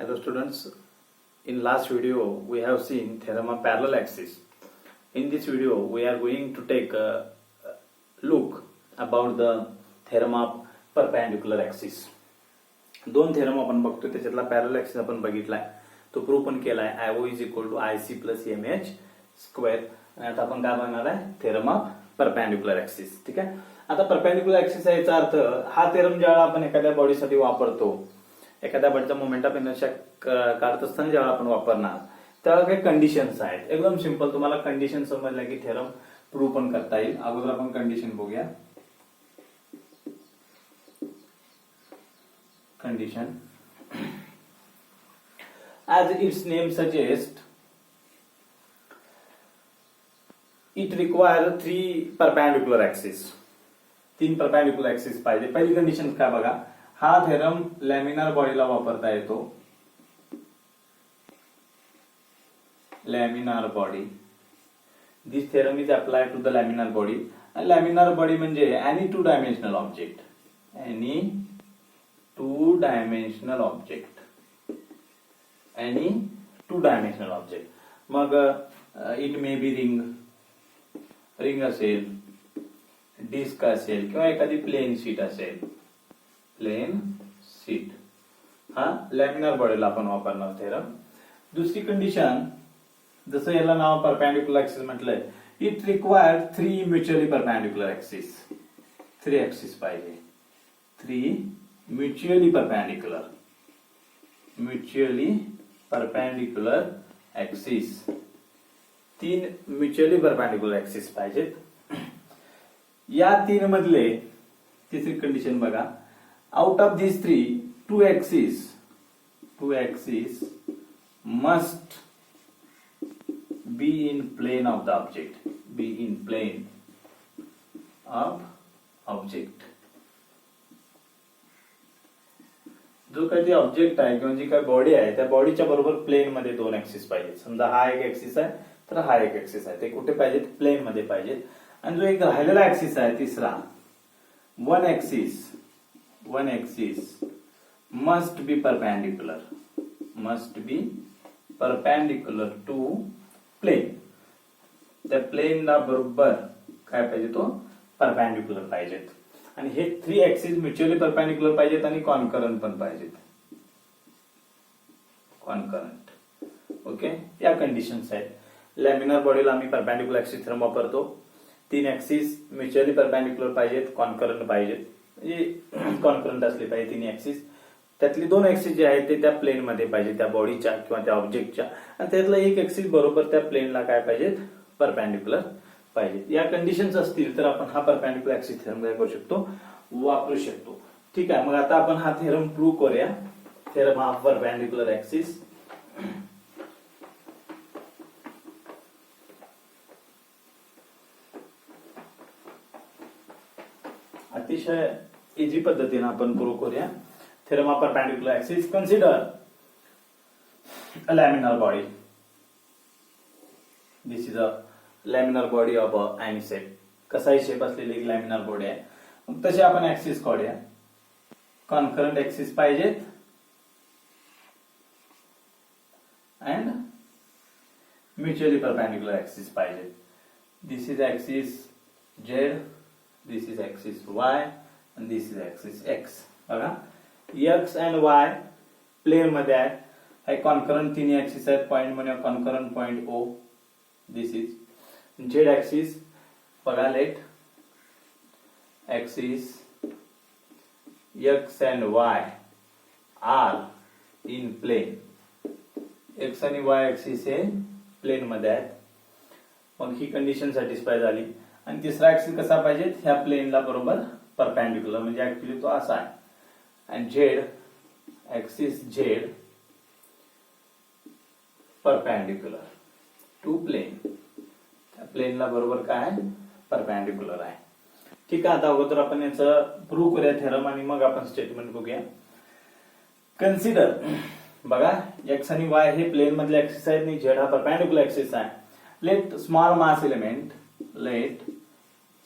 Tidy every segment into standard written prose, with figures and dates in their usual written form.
Hello students, in last video we have seen theorem of parallel axis. In this video we are going to take a look about the theorem of perpendicular axis. दोन theorem आपण बघतो, त्याच्यातला parallel axis आपण बघितलाय, तो prove पण केलाय. IO is equal to IC plus MH square. आणि आता आपण काय बघणार आहे, थेरम ऑफ परपेंडिक्युलर ऍक्सिस. ठीक आहे. आता परपेंडिक्युलर ऍक्सिस याचा अर्थ, हा थेरम ज्यावेळेला आपण एखाद्या बॉडीसाठी वापरतो, एखाद्या बॉडीचा मोमेंट ऑफ इनर्शिया काढत असताना ज्यावेळेला आपण वापरणार, त्यावेळेला काही कंडिशन्स आहेत. एकदम सिंपल, तुम्हाला कंडिशन समजल्या की थेरम प्रूव्ह पण करता येईल. अगोदर आपण कंडिशन बघूया. Condition. As its name suggests, it requires three perpendicular axes. तीन perpendicular axes पाहिजे. पहिली कंडिशन काय बघा, हा थेरम लॅमिनार बॉडीला वापरता येतो. Laminar body. This theorem is applied to the laminar body. Laminar body म्हणजे any two dimensional object. Any two-dimensional object. Any two-dimensional object. मग it may be ring असेल, डिस्क असेल, किंवा एखादी प्लेन शीट असेल. प्लेन शीट हा laminar बॉडीला आपण वापरणार थेरम. दुसरी कंडिशन, जसं याला नाव परपेंडिक्युलर ऍक्सिस म्हटलंय, it required three mutually perpendicular axis. Three axis पाहिजे. Three mutually perpendicular axis. तीन म्युच्युअली परपेंडिक्युलर ऍक्सिस पाहिजेत. या तीन मधले तिसरी कंडिशन बघा, out of this three two axis must be in plane of the object. Be in plane of object. जो काही ते ऑब्जेक्ट आहे किंवा जी काही बॉडी आहे, त्या बॉडीच्या बरोबर प्लेन मध्ये दोन ऍक्सिस पाहिजेत. समजा हा एक ऍक्सिस आहे, तर हा एक ऍक्सिस आहे, ते कुठे पाहिजेत, प्लेन मध्ये पाहिजेत. आणि जो एक राहिलेला ऍक्सिस आहे तिसरा, one axis must be perpendicular to plane. त्या प्लेनला बरोबर काय पाहिजे, तो परपेंडिक्युलर पाहिजेत. आणि हे थ्री ऍक्सिस म्युच्युअली परपेंडिक्युलर पाहिजेत आणि कॉन्करंट पण पाहिजेत. कॉन्करंट. ओके, या कंडिशन्स आहेत. लॅमिनार बॉडीला आम्ही परपेंडिक्युलर ऍक्सिस थेरम वापरतो. तीन ऍक्सिस म्युच्युअली परपेंडिक्युलर पाहिजेत, कॉन्करंट पाहिजेत. म्हणजे कॉन्करंट असले पाहिजे तीन ऍक्सिस. त्यातली दोन ऍक्सिस जे आहेत ते त्या प्लेन मध्ये पाहिजे, त्या बॉडीच्या किंवा त्या ऑब्जेक्टच्या. आणि त्यातला एक ऍक्सिस बरोबर त्या प्लेनला काय पाहिजेत, परपेंडिक्युलर पाहिजे. या कंडिशन्स असतील तर आपण हा परपेंडिक्युलर ऍक्सिस थेरम काय करू शकतो, वापरू शकतो. ठीक आहे. मग आता आपण हा थेरम प्रूव्ह करूया. Theorem of perpendicular axis. अतिशय इझी पद्धतीने आपण प्रूव्ह करूया. Theorem of perpendicular axis. Consider a laminar body. This is a laminar body of any shape. कसाही शेप असलेली एक लॅमिनार बॉडी आहे. मग तसे आपण ऍक्सिस काढूया. कॉन्करंट ऍक्सिस पाहिजेत अँड म्युच्युअली परपेंडिक्युलर ऍक्सिस पाहिजेत. This is axis Z, this is axis Y, आणि दिस इज ऍक्सिस X. बघा, X अँड Y प्लेन मध्ये आहे. हे कॉन्करंट तिन्ही ऍक्सिस आहेत. पॉइंट म्हणूया concurrent point O. This is Z axis. बघा, let axis X and Y are in plane. X आणि Y ऍक्सिस हे प्लेन मध्ये आहेत. मग ही कंडिशन सॅटिस्फाय झाली. आणि तिसरा ऍक्सिस कसा पाहिजे, ह्या प्लेनला बरोबर परपेंडिक्युलर, म्हणजे ऍक्च्युली तो असा आहे. आणि Z axis Z perpendicular to plane. प्लेनला बरोबर काय आहे, परपेंडिक्युलर आहे. ठीक आहे. आता अगोदर आपण याचं प्रूव्ह करूया थेरम, आणि मग आपण स्टेटमेंट बघूया. कन्सिडर, बघा, X आणि Y हे प्लेन मधले ऍक्सिस आहेत आणि Z हा परपेंडिक्युलर ऍक्सिस आहे. Let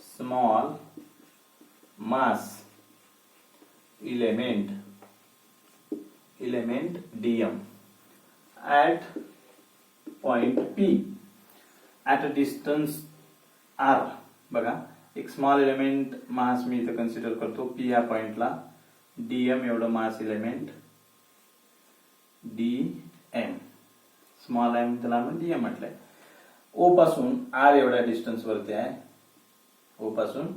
small mass element dm at point P at a distance r. बघा एक स्मॉल एलिमेंट मास मी इथं कन्सिडर करतो P या पॉइंटला dm एवढं मास एलिमेंट dm स्मॉल m त्याला आपण dm म्हटलंय. O पासून r एवढ्या डिस्टन्स वरती आहे. O पासून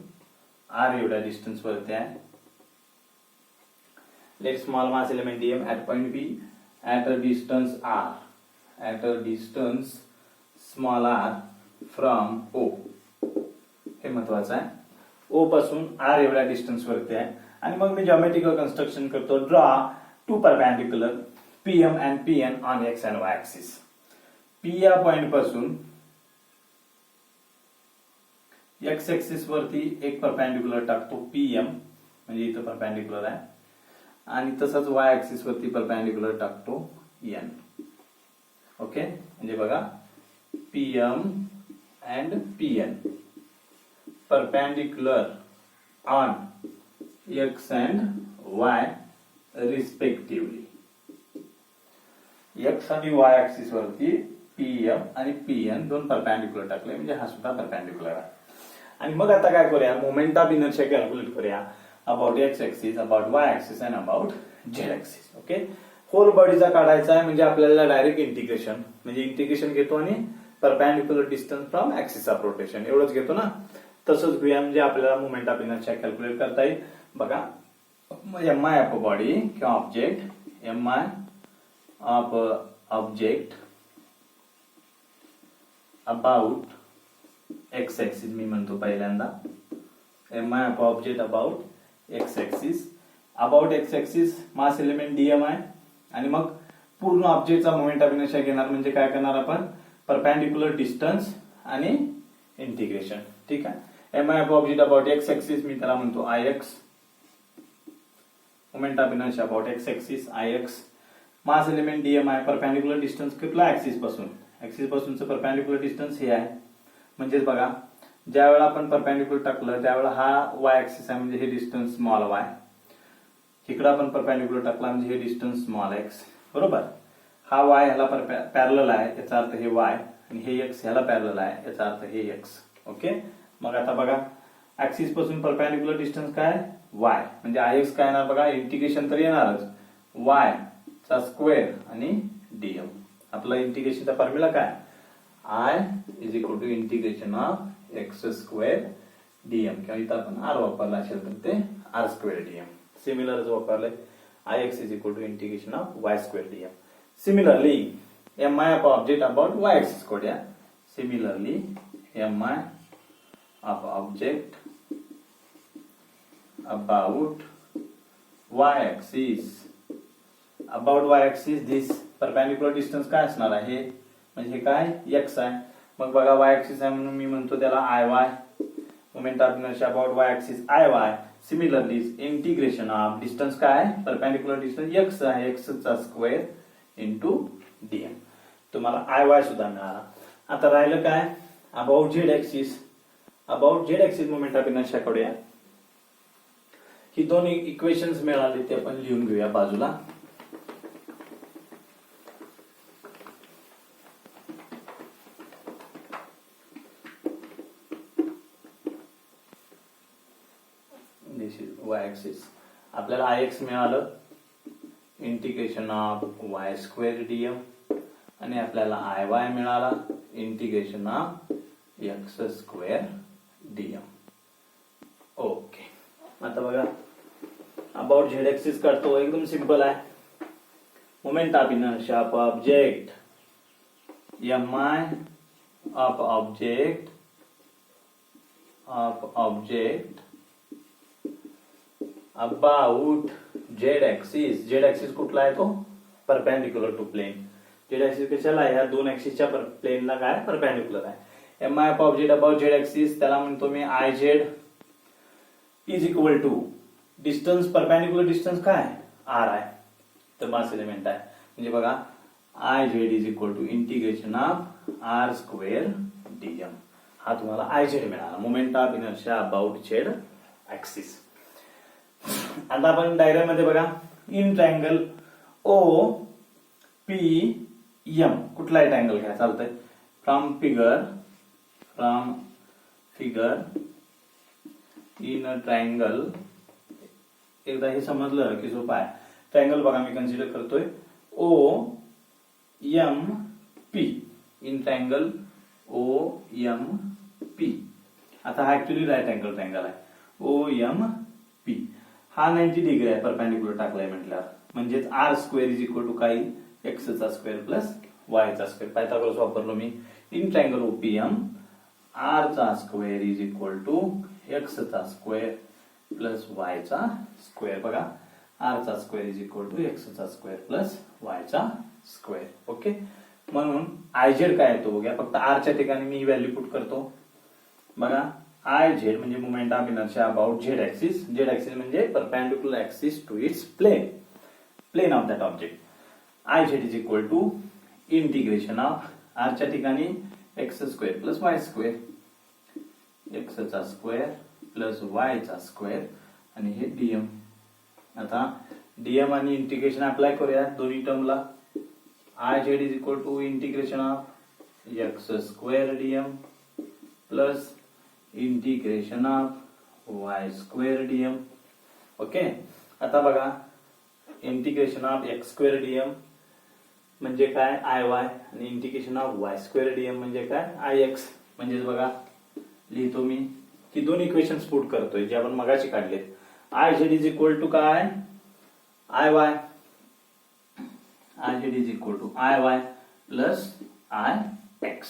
r एवढ्या डिस्टन्स वरती आहे. Let small mass element dm at point P at a distance r. At a distance small r from O. हे महत्वाचं आहे. O पासून r एवढ्या डिस्टन्स वरती आहे आणि मग मी जॉमेट्रिकल कन्स्ट्रक्शन करतो. Draw two perpendicular PM and PN on x and y axis. P या पॉइंट पासून x एक्सिस वरती एक परपेंडिक्युलर टाकतो PM म्हणजे इथं परपेंडिक्युलर आहे आणि तसंच y एक्सिस वरती परपेंडिक्युलर टाकतो N. ओके म्हणजे बघा PM and PN perpendicular on x and y respectively. x आणि y ऍक्सिस वरती PM आणि PN दोन परपेंडिक्युलर टाकले म्हणजे हा सुद्धा परपेंडिक्युलर आहे. आणि मग आता काय करूया मोमेंट ऑफ इनर्शिया कॅल्क्युलेट करूया about x axis about y axis and about z axis. Okay whole बॉडीचा काढायचा आहे म्हणजे आपल्याला डायरेक्ट इंटिग्रेशन म्हणजे इंटिग्रेशन घेतो आणि perpendicular distance from axis of rotation एवढंच घेतो ना. तसंच घेऊया म्हणजे आपल्याला मोमेंट ऑफ इनर्शिया कॅल्क्युलेट करता येईल. बघा mi ऑफ बॉडी किंवा object mi of object about x axis मी म्हणतो पहिल्यांदा mi of object about x axis about x axis mass element dm आहे आणि मग पूर्ण ऑब्जेक्टचा मोमेंट ऑफ इनर्शिया घेणार म्हणजे काय करणार आपण परपेंडिक्युलर डिस्टन्स आणि इंटिग्रेशन. ठीक आहे. mi of object about x axis मी त्याला म्हणतो ix moment of inertia about x axis ix mass element dm आहे परपेंडिक्युलर डिस्टन्स कुठला ऍक्सिस पासूनचं परपेंडिक्युलर डिस्टन्स हे आहे. म्हणजेच बघा ज्या वेळा आपण परपेंडिक्युलर टाकलं त्यावेळेला हा y ऍक्सिस आहे म्हणजे हे डिस्टन्स स्मॉल y. इकडे आपण परपेंडिक्युलर टाकला म्हणजे हे डिस्टन्स स्मॉल x. बरोबर. हा y ह्याला पॅरलल आहे याचा अर्थ हे y आणि हे x ह्याला पॅरलल आहे याचा अर्थ हे x. ओके मग आता बघा ऍक्सिस पासून परपेंडिक्युलर डिस्टन्स काय y म्हणजे ix काय येणार बघा इंटिग्रेशन तर येणारच y चा स्क्वेअर आणि dm. आपला इंटिग्रेशनचा फॉर्म्युला काय I is equal to integration of x square dm किंवा इथं आपण r वापरला असेल तर ते r स्क्वेअर dm. सिमिलरच वापरलंय ix is equal to integration of y square dm. Similarly mi of object about y axis करूया. Similarly mi of object about y axis about y axis this perpendicular distance काय असणार आहे म्हणजे हे काय x आहे. मग बघा y एक्सिस आहे म्हणून मी म्हणतो त्याला iy moment of inertia about y axis iy. Similarly integration of distance काय परपेंडिक्युलर डिस्टन्स x आहे x चा स्क्वेअर इनटू dm. तुम्हाला iy सुद्धा मिळाला. आता राहिलं काय about z axis moment of inertia करूया. ही दोन इक्वेशन्स मिळाली ते आपण लिहून घेऊया बाजूला. y एक्सिस आपल्याला ix मिळालं integration of y square dm आणि आपल्याला iy मिळाला integration of x square dm. Okay आता बघा अबाउट z एक्सिस करतो एकदम सिंपल आहे. Moment of inertia of object mi of object about z axis कुठला आहे तो perpendicular to plane. z axis कशाला आहे या दोन एक्सिसच्या प्लेनला काय परपेंडिक्युलर आहे. mi of object about z axis त्याला म्हणतो मी iz is equal to distance perpendicular distance काय r आहे तर मास एलिमेंट आहे म्हणजे बघा iz is equal to integration of r square dm. हा तुम्हाला iz मिळाला moment of inertia about z axis. आता आपण डायग्राम मध्ये बघा in triangle O P M कुठलाही ट्रायंगल घ्या चालतंय. From figure in a triangle. एकदा हे समजलं की सोपं आहे. ट्रायंगल बघा मी कन्सिडर करतोय O M P in triangle O M P. आता हा ऍक्च्युली राईट अँगल ट्रायंगल आहे. ओ एम पी हा 90 डिग्री आहे परपेंडिक्युलर टाकलाय म्हटल्यावर, म्हणजेच r square is equal to काही एक्स चा स्क्वेअर प्लस वाय चा स्क्वेअर. पायथागोरस वापरलो मी. इन ट्रायंगल ओपीएम आर चा square is equal to x चा स्क्वेअर प्लस वाय चा स्क्वेअर. बघा आर चा square is equal to x चा स्क्वेअर प्लस वाय चा स्क्वेअर. ओके, म्हणून आय झेड काय येतो बघा. फक्त आरच्या ठिकाणी मी व्हॅल्यू पुट करतो. बघा आय झेड म्हणजे moment of inertia about Z axis. Z axis म्हणजे perpendicular axis to its plane of that object. I Z is equal to integration of आरच्या ठिकाणी X square plus Y square. X चा square plus Y चा square आणि हे DM. आता DM आणि integration apply करूया दोन्ही टर्मला. I Z is equal to integration of x square DM plus integration of Y square DM. Okay, आता बघा integration of x square DM म्हणजे काय आय वाय आणि integration of Y square DM म्हणजे काय आय एक्स. म्हणजेच बघा लिहितो मी की दोन इक्वेशन्स पुट करतोय जे आपण मगाशी काढलेत. I Z is equal to काय I Y. I Z is equal to I Y plus I X.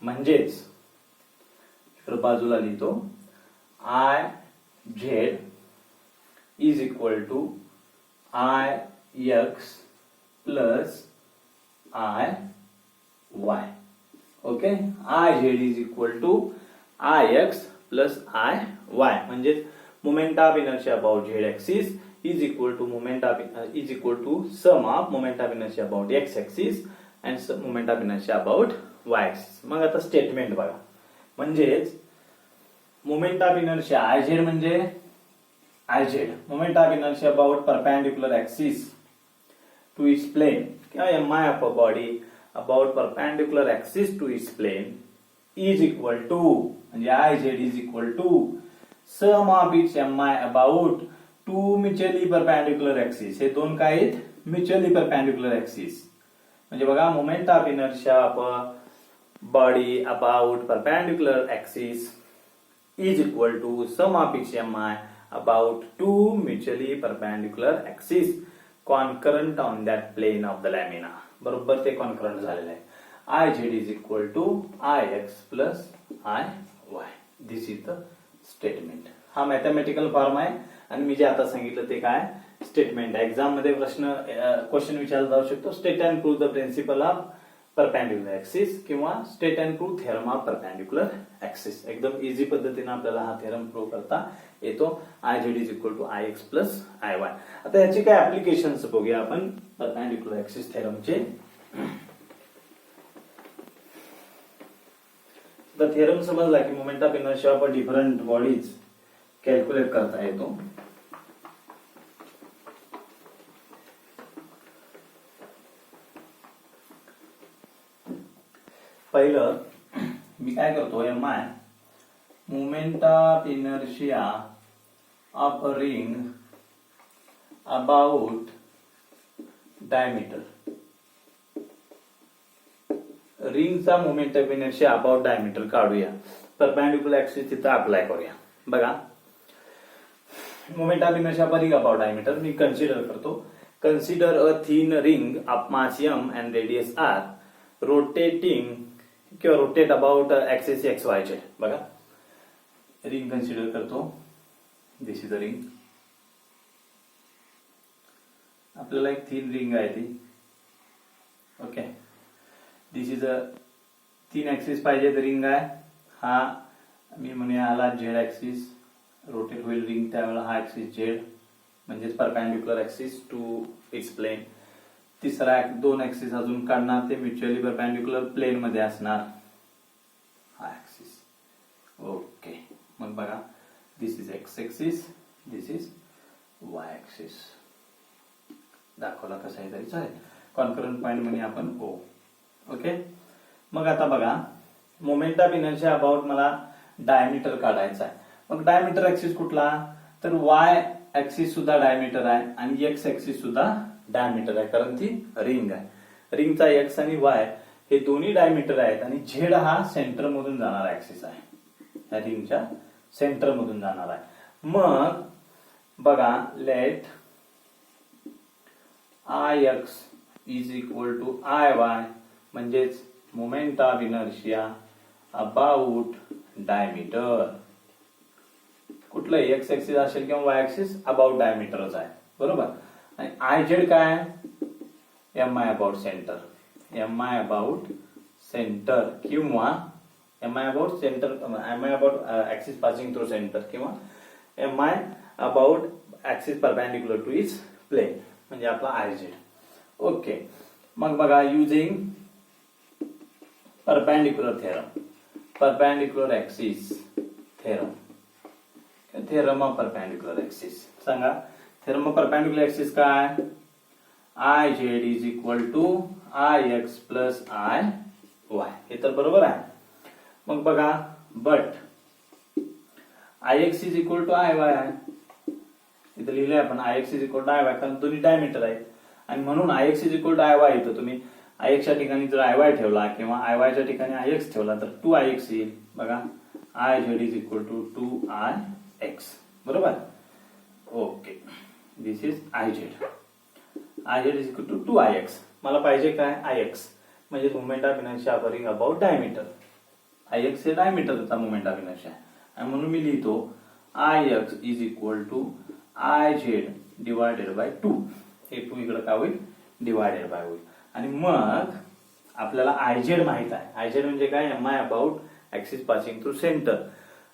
म्हणजेच इकडे बाजूला लिहितो I Z is equal to I x plus I Y. Okay, I Z is equal to I x plus I Y. म्हणजेच moment of inertia about Z axis is equal to sum of moment of inertia about X axis and moment of inertia about Y axis. मग आता statement बघा. म्हणजेच moment of inertia I Z म्हणजे I Z moment of inertia about perpendicular axis to its plane किंवा M I of a body about perpendicular axis to its plane is equal to म्हणजे I Z is equal to sum of its M I about two mutually perpendicular axis. हे दोन काय आहेत mutually perpendicular axis. म्हणजे बघा moment of inertia of a body about perpendicular axis is equal to sum of its mi about two mutually perpendicular axes concurrent on that plane of the lamina. बरोबर ते concurrent झालेलं आहे. I Z is equal to I x plus I y. This is the statement. हा mathematical form आहे आणि मी जे आता सांगितलं ते काय स्टेटमेंट आहे. एक्झाम मध्ये क्वेश्चन विचारला जाऊ शकतो. State and prove the principle of perpendicular axis किंवा state and prove theorem of perpendicular axis. एकदम इझी पद्धतीने आपल्याला हा थेरम प्रूव्ह करता येतो. I Z is equal to I x plus I Y. आता याची काय ऍप्लिकेशन्स बघूया आपण परपेंडिक्युलर ऍक्सिस थेरमचे. तर थेरम समजला की moment of inertia of different bodies calculate करता येतो. पहिलं मी काय करतो M I moment of inertia of a ring about diameter. रिंगचा moment of inertia about diameter काढूया. परपेंडिक्युलर ऍक्सिस तिथं अप्लाय करूया. बघा moment of inertia of a ring about diameter मी कन्सिडर करतो. Consider a thin ring of mass m and radius r rotating किंवा rotate about axis X Y Z. बघा ring consider करतो. दिस is a ring. आपल्याला एक thin ring आहे ती. Okay, this is a तीन ऍक्सिस पाहिजे तर रिंग आहे. हा मी म्हणूया आला झेड ऍक्सिस. रोटेट होईल रिंग त्यावेळेला हा ऍक्सिस झेड म्हणजेच perpendicular axis to its plane. तिसरा दोन ऍक्सिस अजून काढणार ते म्युच्युअली परपेंडिक्युलर प्लेन मध्ये असणार हा ऍक्सिस. ओके, मग बघा this is X axis, this is Y axis. दाखवला कसाही तरी चालेल. कॉन्करंट पॉइंट म्हणजे आपण ओ. ओके. मग आता बघा, मोमेंट ऑफ इनर्शिया अबाउट मला डायमीटर काढायचा आहे. मग डायमीटर ऍक्सिस कुठला, तर वाय ऍक्सिस सुद्धा डायमीटर आहे आणि एक्स ऍक्सिस सुद्धा डायमीटर आहे, कारण ती रिंग आहे. रिंगचा एक्स आणि वाय हे दोन्ही डायमीटर आहेत आणि झेड हा सेंटर मधून जाणारा ऍक्सिस आहे, या रिंगच्या सेंटर मधून जाणार आहे. मग बघा, let I x is equal to I Y, म्हणजेच moment of inertia about diameter. कुठलं एक्स ऍक्सिस असेल किंवा वाय ऍक्सिस, अबाउट डायमीटरच आहे, बरोबर. आणि आय झेड काय, M I about centre. M I about centre किंवा M I about centre, M I about axis passing through centre, किंवा M I about axis perpendicular to is plane, म्हणजे आपला I Z. Okay. मग बघा, using perpendicular theorem, perpendicular axis theorem, theorem of perpendicular axis. सांगा, theorem of perpendicular axis काय, I Z is equal to I x plus I y. हे तर बरोबर आहे. मग बघा, but I x is equal to I y आहे, इथं लिहिलंय आपण I x is equal to I y, कारण दोन्ही डायमीटर आहेत आणि म्हणून I x is equal to I y. इथं तुम्ही आय एक्सच्या ठिकाणी जर आय वाय ठेवला किंवा आय वायच्या ठिकाणी आय एक्स ठेवला तर 2 आय एक्स येईल. बघा, I Z is equal to 2 I X, बरोबर. Okay, this is I Z. I Z is equal to 2 I X. मला पाहिजे काय, आय एक्स, म्हणजे moment of inertia a ring about diameter. I X हे डायमीटरचा moment of inertia आणि म्हणून मी लिहितो I x is equal to I Z divided by 2. हे 2 इकडे काय होईल, डिवायडेड बाय होईल. आणि मग आपल्याला आय झेड माहित आहे. आय झेड म्हणजे काय, M I about axis passing through centre.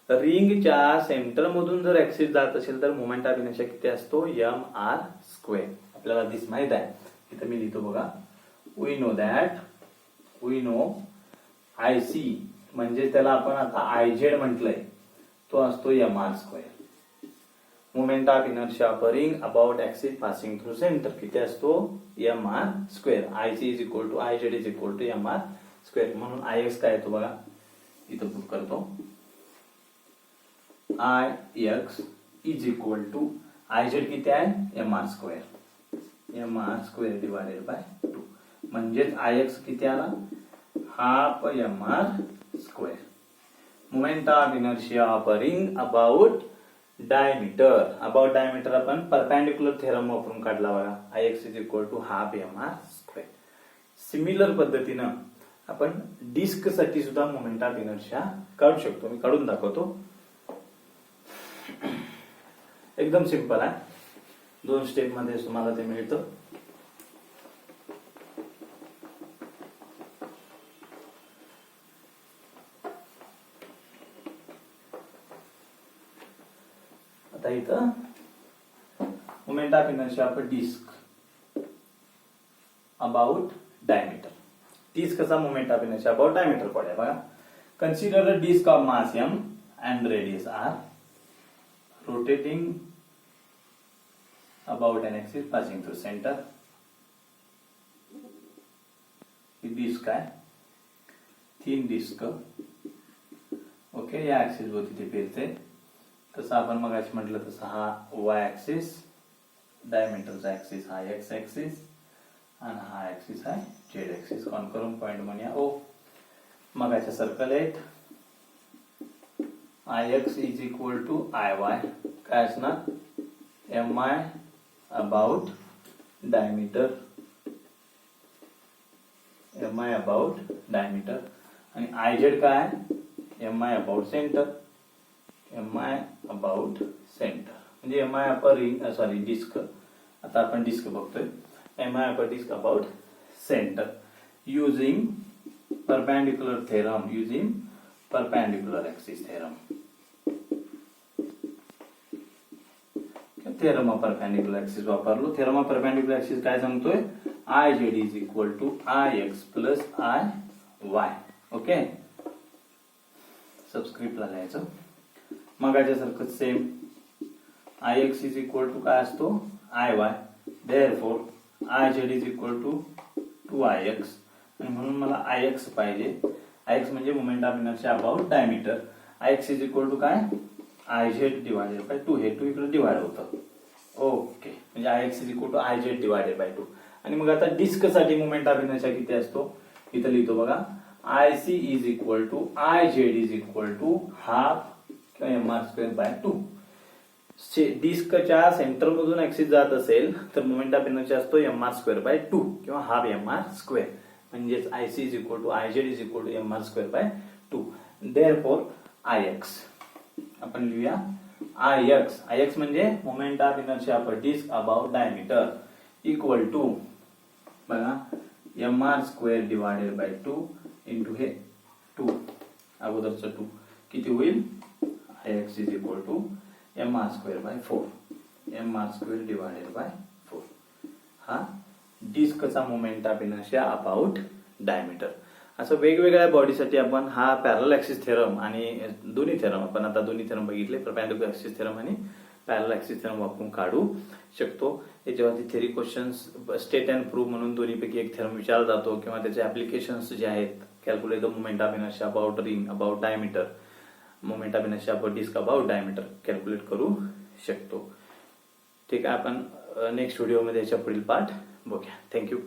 रिंगच्या सेंटर मधून जर ऍक्सिस जात असेल तर मोमेंट ऑफ इनर्शिया किती असतो, एम आर स्क्वेअर. आपल्याला दिस माहित आहे. इथं मी लिहितो बघा, वी नो आय सी, म्हणजे त्याला आपण आता आय झेड म्हटलंय, तो असतो M R square. Moment of inertia a ring about axis passing through centre किती असतो, M R square. I C is equal to I Z is equal to M R square. म्हणून आय एक्स काय येतो बघा, इथं पुट करतो, I x is equal to I Z किती आहे, M R square. M R square divided by 2, म्हणजेच I X किती आला, half M R square. Moment of inertia a ring about diameter. About diameter आपण परपेंडिक्युलर थेरम वापरून काढला बघा, I x is equal to half M R square. Similar पद्धतीनं आपण disk साठी सुद्धा मोमेंट ऑफ इनर्शिया काढू शकतो. मी काढून दाखवतो. एकदम सिंपल आहे, 2 स्टेप मध्ये तुम्हाला ते मिळतं. आता इथं moment of inertia of disc about diameter. डिस्कचा moment of inertia about diameter पडे बघा. Consider a disc of mass m and radius r rotating about an axis passing through center. He disk आहे, तीन डिस्क. ओके, या axis वरती ते फिरते. तसं आपण मगाशी म्हटलं तसं हा वाय ऍक्सिस, डायमीटरचा ऍक्सिस हा एक्स ऍक्सिस आणि हा ऍक्सिस आहे झेड ऍक्सिस. कॉन्करंट पॉइंट म्हणूया ओ. मगाच्या सर्कल आहेत, I x is equal to I Y, काय असणार, M I about diameter, M I about diameter. आणि आय झेड काय, M I about centre, M I about centre. म्हणजे M I upper ring, sorry disc, आता आपण disc बघतोय, M I upper disc about centre using perpendicular theorem, using perpendicular axis theorem. Theorem of perpendicular axis वापरलो. Theorem of perpendicular axis काय सांगतोय, I Z is equal to I x plus I Y. Okay, सबस्क्रिप्टला लिहायचं. मगाच्या सारखं same, I x is equal to काय असतो, I Y. Therefore I Z is equal to 2Ix आणि म्हणून मला Ix पाहिजे. Ix म्हणजे moment of inertia about diameter. Ix is equal to काय Iz डिवायडेड बाय 2. हे 2 इकडे डिवाइड होतं. ओके, म्हणजे Ix is equal to Iz divided by 2. आणि मग आता डिस्क साठी मोमेंट ऑफ इनर्शिया किती असतो इथं लिहितो बघा. IC is equal to Iz is equal to half mr² by 2. डिस्कच्या सेंटर मधून ऍक्सिस जात असेल तर मोमेंट ऑफ इनर्शिया असतो mr² बाय 2 किंवा हाफ mr². म्हणजेच IC is equal to Iz is equal to mr² by 2. Therefore Ix आपण लिहूया Ix म्हणजे moment of inertia of a disc about diameter equal to बघा mr² डिवायडेड बाय 2 इंटू हे 2 अगोदरचं 2 किती होईल. Ix is equal to mr² by 4. mr² divided by 4 हा डिस्कचा moment of inertia about diameter. असं वेगवेगळ्या बॉडीसाठी आपण हा पॅरलल ऍक्सिस थेरम आणि दोन्ही थेरम आपण आता दोन्ही थेरम बघितले, परपेंडिक्युलर ऍक्सिस थेरम आणि पॅरलल ऍक्सिस थेरम वापरून काढू शकतो. याच्यावरती theory questions state and prove म्हणून दोन्हीपैकी एक थेरम विचारला जातो किंवा त्याचे ऍप्लिकेशन्स जे आहेत, calculate the moment of inertia about ring about diameter, moment of inertia about disc about diameter calculate करू शकतो. ठीक आहे, आपण नेक्स्ट व्हिडिओमध्ये याच्या पुढील पार्ट बघूया. थँक्यू.